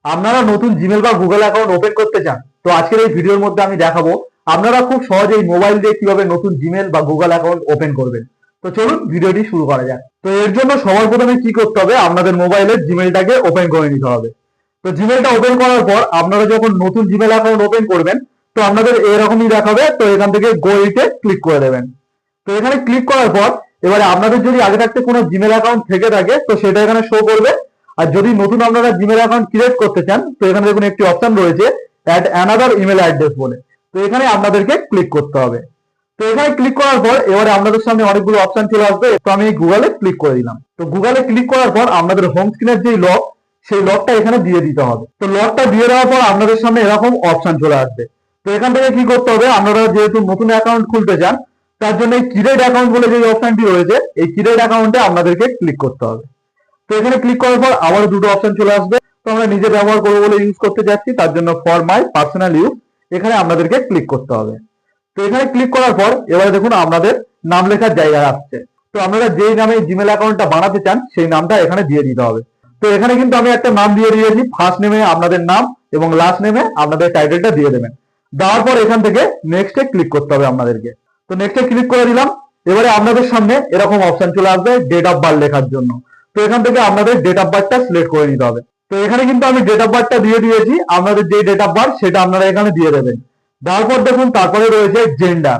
আপনারা নতুন জিমেল বা গুগল অ্যাকাউন্ট ওপেন করতে চান, তো আজকের এই ভিডিওর মধ্যে আমি দেখাবো আপনারা খুব সহজেই মোবাইল দিয়ে কিভাবে নতুন জিমেল বা গুগল অ্যাকাউন্ট ওপেন করবেন। তো চলুন ভিডিওটি শুরু করা যাক। তো এর জন্য সবার প্রথমে কি করতে হবে, আপনাদের মোবাইলের জিমেলটাকে ওপেন করে নিতে হবে। তো জিমেলটা ওপেন করার পর আপনারা যখন নতুন জিমেল অ্যাকাউন্ট ওপেন করবেন, তো আপনাদের এরকমই দেখাবে। তো এখান থেকে গো ইটে ক্লিক করে দেবেন। তো এখানে ক্লিক করার পর এবারে আপনাদের যদি আগে থাকতে কোনো জিমেল অ্যাকাউন্ট থেকে থাকে, তো সেটা এখানে শো করবে। আর যদি নতুন আপনারা জিমেল অ্যাকাউন্ট ক্রিয়েট করতে চান, তো এখানে দেখুন একটি অপশন রয়েছে অ্যাড অ্যানাদার ইমেল অ্যাড্রেস বলে। তো এখানে আপনাদেরকে ক্লিক করতে হবে। তো এখানে ক্লিক করার পর এবারে আপনাদের সামনে অনেকগুলো অপশন চলে আসবে। তো আমি গুগলে ক্লিক করে দিলাম। তো গুগলে ক্লিক করার পর আপনাদের হোম স্ক্রিনের যে লক, সেই লকটা এখানে দিয়ে দিতে হবে। তো লকটা দিয়ে দেওয়ার পর আপনাদের সামনে এরকম অপশন চলে আসবে। তো এখান থেকে কি করতে হবে, আপনারা যেহেতু নতুন অ্যাকাউন্ট খুলতে চান, তার জন্য এই ক্রিয়েট অ্যাকাউন্ট বলে যে অপশনটি রয়েছে, এই ক্রিয়েট অ্যাকাউন্টে আপনাদেরকে ক্লিক করতে হবে। তো এখানে ক্লিক করার পর আবার দুটো অপশন চলে আসবে। তো আমরা নিজে ব্যবহার করবো বলে ইউজ করতে যাচ্ছি, তার জন্য ফর মাই পার্সোনাল ইউজ এখানে আপনাদেরকে ক্লিক করতে হবে। তো এখানে ক্লিক করার পর এবারে দেখুন আপনাদের নাম লেখার জায়গা আসছে। তো আপনারা যেই নামে জিমেল অ্যাকাউন্টটা বানাতে চান, সেই নামটা এখানে দিয়ে দিতে হবে। তো এখানে কিন্তু আমি একটা নাম দিয়ে দিয়েছি। ফার্স্ট নেমে আপনাদের নাম এবং লাস্ট নেমে আপনাদের টাইটেলটা দিয়ে দেবেন। দেওয়ার পর এখান থেকে নেক্সটে ক্লিক করতে হবে আপনাদেরকে। তো নেক্সটে ক্লিক করে দিলাম। এবারে আপনাদের সামনে এরকম অপশন চলে আসবে ডেট অফ বার্থ লেখার জন্য। তো এখান থেকে আপনাদের ডেট অফ বার্থটা সিলেক্ট করে নিতে হবে। তো এখানে কিন্তু আমি ডেট অফ বার্থটা দিয়ে দিয়েছি। আপনাদের যে ডেট অফ বার্থ সেটা আপনারা এখানে দিয়ে দেবেন। দেওয়ার পর দেখুন তারপরে রয়েছে জেন্ডার।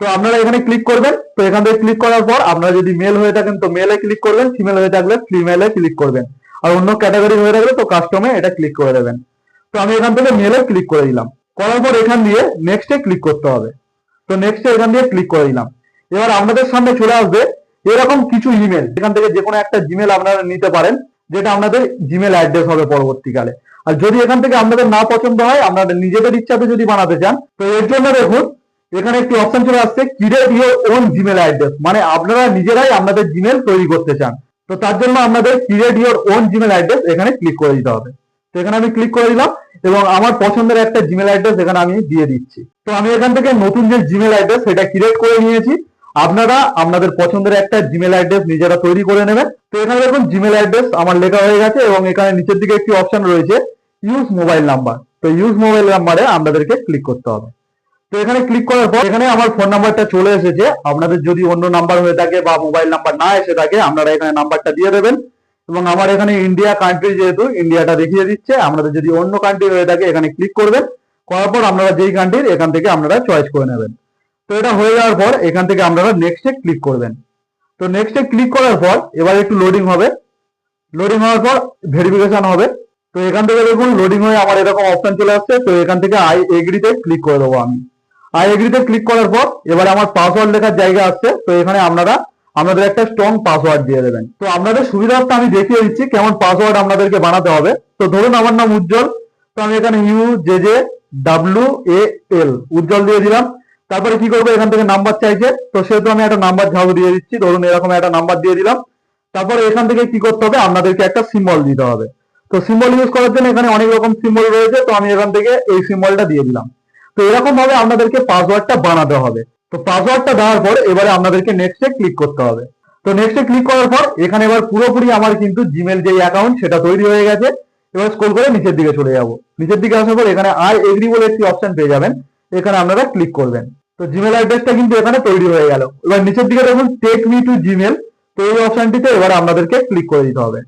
তো আপনারা এখানে ক্লিক করবেন। তো এখান থেকে ক্লিক করার পর আপনারা যদি মেল হয়ে থাকেন তো মেলে ক্লিক করবেন, ফিমেল হয়ে থাকলে ফিমেলে ক্লিক করবেন, আর অন্য ক্যাটাগরি হয়ে থাকলে তো কাস্টমে এটা ক্লিক করে দেবেন। তো আমি এখান থেকে মেলে ক্লিক করে দিলাম। করার পর এখান দিয়ে নেক্সটে ক্লিক করতে হবে। তো নেক্সটে এখান দিয়ে ক্লিক করে দিলাম। এবার আপনাদের সামনে চলে আসবে এরকম কিছু ইমেল। এখান থেকে যে কোনো একটা জিমেল আপনারা নিতে পারেন, যেটা আপনাদের জিমেল অ্যাড্রেস হবে পরবর্তীকালে। আর যদি এখান থেকে আপনাদের না পছন্দ হয়, আপনাদের নিজেদের ইচ্ছাতে যদি বানাতে চান, তো এর জন্য দেখুন এখানে একটি অপশন চলে আসছে create your own Gmail address, মানে আপনারা নিজেরাই আপনাদের জিমেল তৈরি করতে চান। তো তার জন্য আপনাদের create your own Gmail address এখানে ক্লিক করে দিতে হবে। তো এখানে আমি ক্লিক করে দিলাম এবং আমার পছন্দের একটা জিমেল অ্যাড্রেস এখানে আমি দিয়ে দিচ্ছি। তো আমি এখান থেকে নতুন যে জিমেল অ্যাড্রেস সেটা ক্রিয়েট করে নিয়েছি। আপনারা আপনাদের পছন্দের একটা জিমেল অ্যাড্রেস নিজেরা তৈরি করে নেবেন। তো এখানে দেখুন জিমেল অ্যাড্রেস আমার লেখা হয়ে গেছে এবং এখানে নিচের দিকে একটি অপশন রয়েছে ইউজ মোবাইল নাম্বার। তো ইউজ মোবাইল নাম্বারে আপনাদেরকে ক্লিক করতে হবে। তো এখানে ক্লিক করার পর এখানে আমার ফোন নাম্বারটা চলে এসেছে। আপনাদের যদি অন্য নাম্বার হয়ে থাকে বা মোবাইল নাম্বার না এসে থাকে, আপনারা এখানে নাম্বারটা দিয়ে দেবেন। এবং আমার এখানে ইন্ডিয়া কান্ট্রি, যেহেতু ইন্ডিয়াটা দেখিয়ে দিচ্ছে। আপনাদের যদি অন্য কান্ট্রি হয়ে থাকে এখানে ক্লিক করবেন। করার পর আপনারা যেই কান্ট্রির এখান থেকে আপনারা চয়েস করে নেবেন। তো এটা হয়ে যাওয়ার পর এখান থেকে আপনারা নেক্সটে ক্লিক করবেন। তো নেক্সটে ক্লিক করার পর এবার একটু লোডিং হবে। লোডিং হওয়ার পর ভেরিফিকেশন হবে। তো এখান থেকে দেখুন লোডিং হয়ে আমার এরকম অপশন চলে আসছে। তো এখান থেকে আই এগ্রিতে ক্লিক করে দেবো আমি। আই এগ্রিতে ক্লিক করার পর এবারে আমার পাসওয়ার্ড লেখার জায়গা আসছে। তো এখানে আপনারা আপনাদের একটা স্ট্রং পাসওয়ার্ড দিয়ে দেবেন। তো আপনাদের সুবিধার্থে আমি দেখিয়ে দিচ্ছি কেমন পাসওয়ার্ড আপনাদেরকে বানাতে হবে। তো ধরুন আমার নাম উজ্জ্বল। তো আমি এখানে UJJWAL উজ্জ্বল দিয়ে দিলাম। তারপরে কি করবো, এখান থেকে নাম্বার চাইছে। তো সেহেতু আমি একটা নাম্বার ঝাড়ু দিয়ে দিচ্ছি। ধরুন এরকম একটা নাম্বার দিয়ে দিলাম। তারপরে এখান থেকে কি করতে হবে, আপনাদেরকে একটা সিম্বল দিতে হবে। তো সিম্বল ইউজ করার জন্য এখানে অনেক রকম সিম্বল রয়েছে। তো আমি এখান থেকে এই সিম্বলটা দিয়ে দিলাম। তো এরকম ভাবে আপনাদেরকে পাসওয়ার্ডটা বানাতে হবে। তো পাসওয়ার্ডটা দেওয়ার পর এবারে আপনাদেরকে নেক্সটে ক্লিক করতে হবে। তো নেক্সটে ক্লিক করার পর এখানে এবার পুরোপুরি আমার কিন্তু জিমেল যেই অ্যাকাউন্ট সেটা তৈরি হয়ে গেছে। এবার স্ক্রল করে নিচের দিকে চলে যাব। নিচের দিকে আসার পর এখানে আই এগ্রি বলে একটি অপশন পেয়ে যাবেন। এখানে আপনারা ক্লিক করবেন। তো জিমেল অ্যাড্রেসটা কিন্তু এখানে তৈরি হয়ে গেল। এবার নিচের দিকে দেখুন টেক মি টু জিমেল। তো এই অপশনটিতে এবার আপনাদেরকে ক্লিক করে দিতে হবে।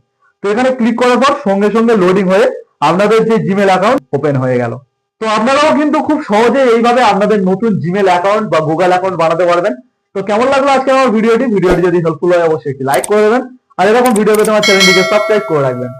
তো এখানে ক্লিক করার পর সঙ্গে সঙ্গে লোডিং হয়ে আপনাদের যে জিমেল অ্যাকাউন্ট ওপেন হয়ে গেল। তো আপনারাও কিন্তু খুব সহজে এইভাবে আপনাদের নতুন জিমেল অ্যাকাউন্ট বা গুগল অ্যাকাউন্ট বানাতে পারবেন। তো কেমন লাগলো আজকে আমার ভিডিওটি যদি হেল্পফুল হয় অবশ্যই একটি লাইক করে দেবেন। আর এরকম ভিডিও পেতে আমার চ্যানেলটিকে সাবস্ক্রাইব করে রাখবেন।